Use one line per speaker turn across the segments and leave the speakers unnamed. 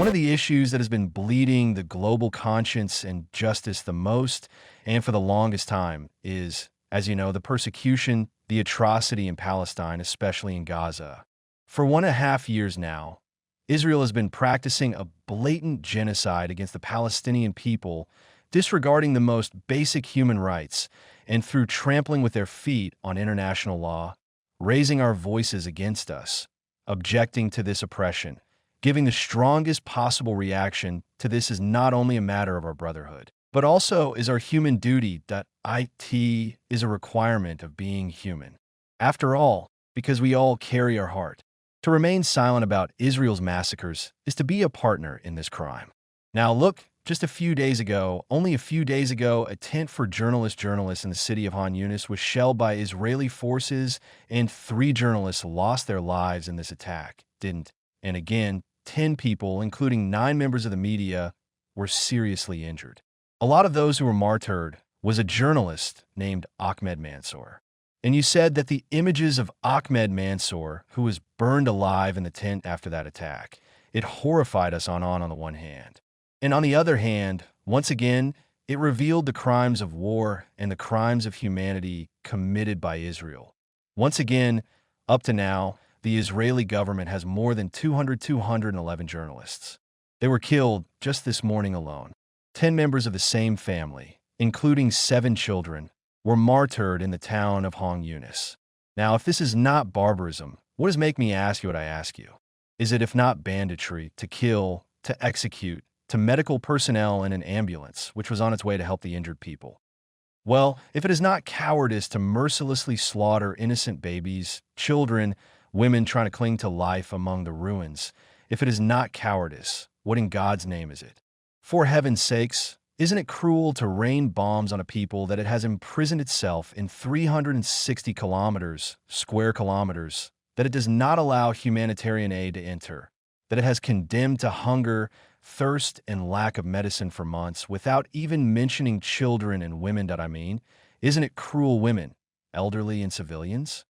One of the issues that has been bleeding the global conscience and justice the most and for the longest time is, as you know, the persecution, the atrocity in Palestine, especially in Gaza. For 1.5 years now, Israel has been practicing a blatant genocide against the Palestinian people, disregarding the most basic human rights, and through trampling with their feet on international law, raising our voices against us, objecting to this oppression. Giving the strongest possible reaction to this is not only a matter of our brotherhood, but also is our human duty that it is a requirement of being human. After all, because we all carry our heart. To remain silent about Israel's massacres is to be a partner in this crime. Now look, just only a few days ago, a tent for journalists in the city of Han Yunis was shelled by Israeli forces, and 3 journalists lost their lives in this attack, And again, 10 people, including 9 members of the media, were seriously injured. A lot of those who were martyred was a journalist named Ahmed Mansour. And you said that the images of Ahmed Mansour, who was burned alive in the tent after that attack, it horrified us on the one hand. And on the other hand, once again, it revealed the crimes of war and the crimes of humanity committed by Israel. Once again, up to now, the Israeli government has more than 211 journalists. They were killed just this morning alone. 10 members of the same family, including 7 children, were martyred in the town of Han Yunis. Now, if this is not barbarism, what does make me ask you what I ask you? Is it, if not banditry, to kill, to execute, to medical personnel in an ambulance, which was on its way to help the injured people? Well, if it is not cowardice to mercilessly slaughter innocent babies, children, women trying to cling to life among the ruins, if it is not cowardice, what in God's name is it? For heaven's sakes, isn't it cruel to rain bombs on a people that it has imprisoned itself in 360 square kilometers, that it does not allow humanitarian aid to enter, that it has condemned to hunger, thirst, and lack of medicine for months, without even mentioning children and women Isn't it cruel women, elderly, and civilians?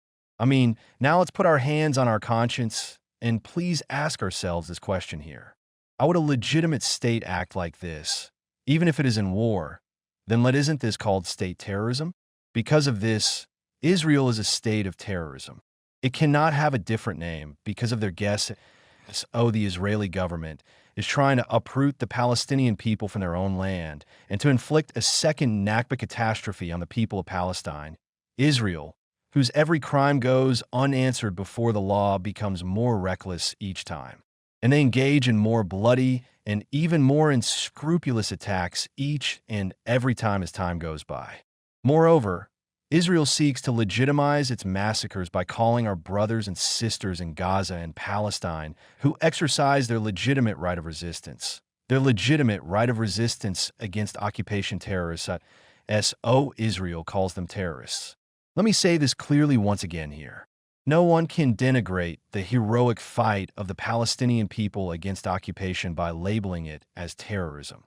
Now let's put our hands on our conscience and please ask ourselves this question here. How would a legitimate state act like this, even if it is in war? Then isn't this called state terrorism? Because of this, Israel is a state of terrorism. It cannot have a different name because of their guess. The Israeli government is trying to uproot the Palestinian people from their own land and to inflict a second Nakba catastrophe on the people of Palestine. Israel, whose every crime goes unanswered before the law, becomes more reckless each time. And they engage in more bloody and even more unscrupulous attacks each and every time as time goes by. Moreover, Israel seeks to legitimize its massacres by calling our brothers and sisters in Gaza and Palestine who exercise their legitimate right of resistance. Their legitimate right of resistance against occupation terrorists, Israel calls them terrorists. Let me say this clearly once again here. No one can denigrate the heroic fight of the Palestinian people against occupation by labeling it as terrorism.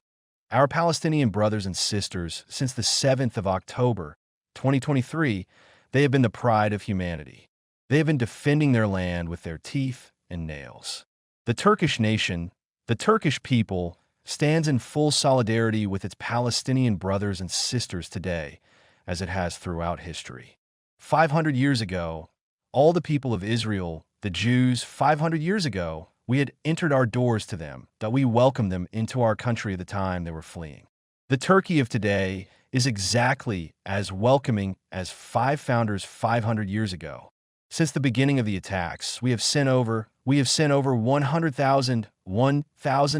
Our Palestinian brothers and sisters, since the 7th of October, 2023, they have been the pride of humanity. They have been defending their land with their teeth and nails. The Turkish nation, the Turkish people, stands in full solidarity with its Palestinian brothers and sisters today, as it has throughout history. 500 years ago, all the people of Israel, the Jews, 500 years ago, we had entered our doors to them, that we welcomed them into our country at the time they were fleeing. The Turkey of today is exactly as welcoming as 5 founders 500 years ago. Since the beginning of the attacks, we have sent over 1,000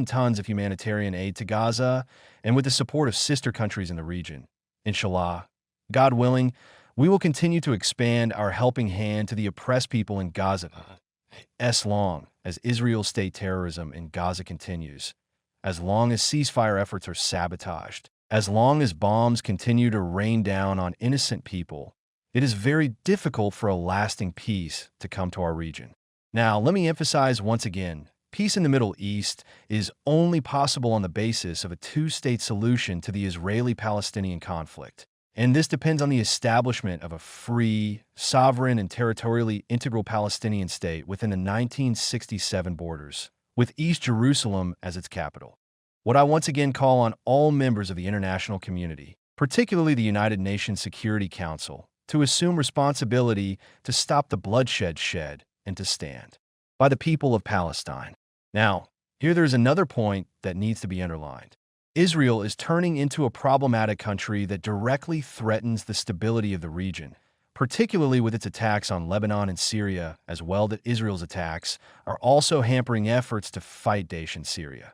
tons of humanitarian aid to Gaza, and with the support of sister countries in the region. Inshallah, God willing, we will continue to expand our helping hand to the oppressed people in Gaza as long as Israel's state terrorism in Gaza continues, as long as ceasefire efforts are sabotaged, as long as bombs continue to rain down on innocent people. It is very difficult for a lasting peace to come to our region. Now, let me emphasize once again, peace in the Middle East is only possible on the basis of a 2-state solution to the Israeli-Palestinian conflict. And this depends on the establishment of a free, sovereign, and territorially integral Palestinian state within the 1967 borders, with East Jerusalem as its capital. What I once again call on all members of the international community, particularly the United Nations Security Council, to assume responsibility to stop the bloodshed shed and to stand by the people of Palestine. Now, here there's another point that needs to be underlined. Israel is turning into a problematic country that directly threatens the stability of the region, particularly with its attacks on Lebanon and Syria, as well that Israel's attacks are also hampering efforts to fight Daesh in Syria.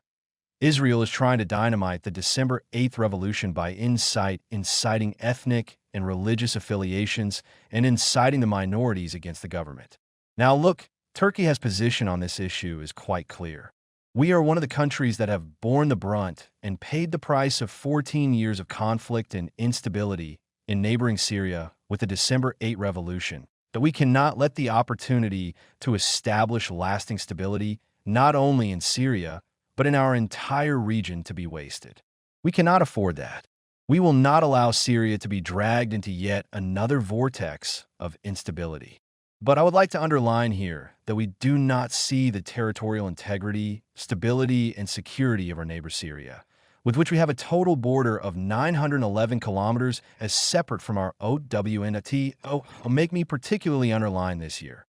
Israel is trying to dynamite the December 8th revolution by inciting ethnic and religious affiliations and inciting the minorities against the government. Now look, Turkey has position on this issue is quite clear. We are one of the countries that have borne the brunt and paid the price of 14 years of conflict and instability in neighboring Syria with the December 8 revolution, that we cannot let the opportunity to establish lasting stability not only in Syria, but in our entire region to be wasted. We cannot afford that. We will not allow Syria to be dragged into yet another vortex of instability. But I would like to underline here that we do not see the territorial integrity, stability, and security of our neighbor Syria, with which we have a total border of 911 kilometers, as separate from our OWNT. Make me particularly underline this year.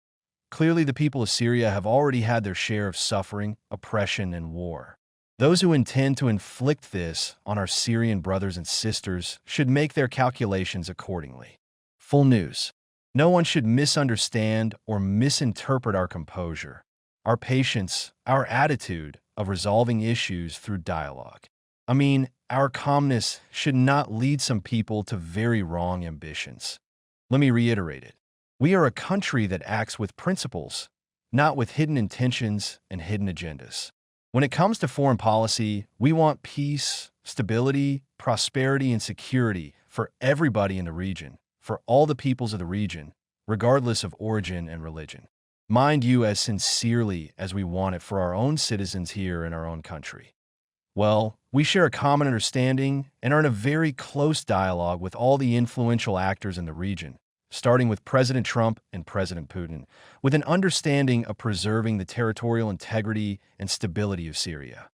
Clearly, the people of Syria have already had their share of suffering, oppression, and war. Those who intend to inflict this on our Syrian brothers and sisters should make their calculations accordingly. Full news. No one should misunderstand or misinterpret our composure, our patience, our attitude of resolving issues through dialogue. Our calmness should not lead some people to very wrong ambitions. Let me reiterate it. We are a country that acts with principles, not with hidden intentions and hidden agendas. When it comes to foreign policy, we want peace, stability, prosperity, and security for everybody in the region, for all the peoples of the region, regardless of origin and religion. Mind you, as sincerely as we want it for our own citizens here in our own country. Well, we share a common understanding and are in a very close dialogue with all the influential actors in the region, starting with President Trump and President Putin, with an understanding of preserving the territorial integrity and stability of Syria.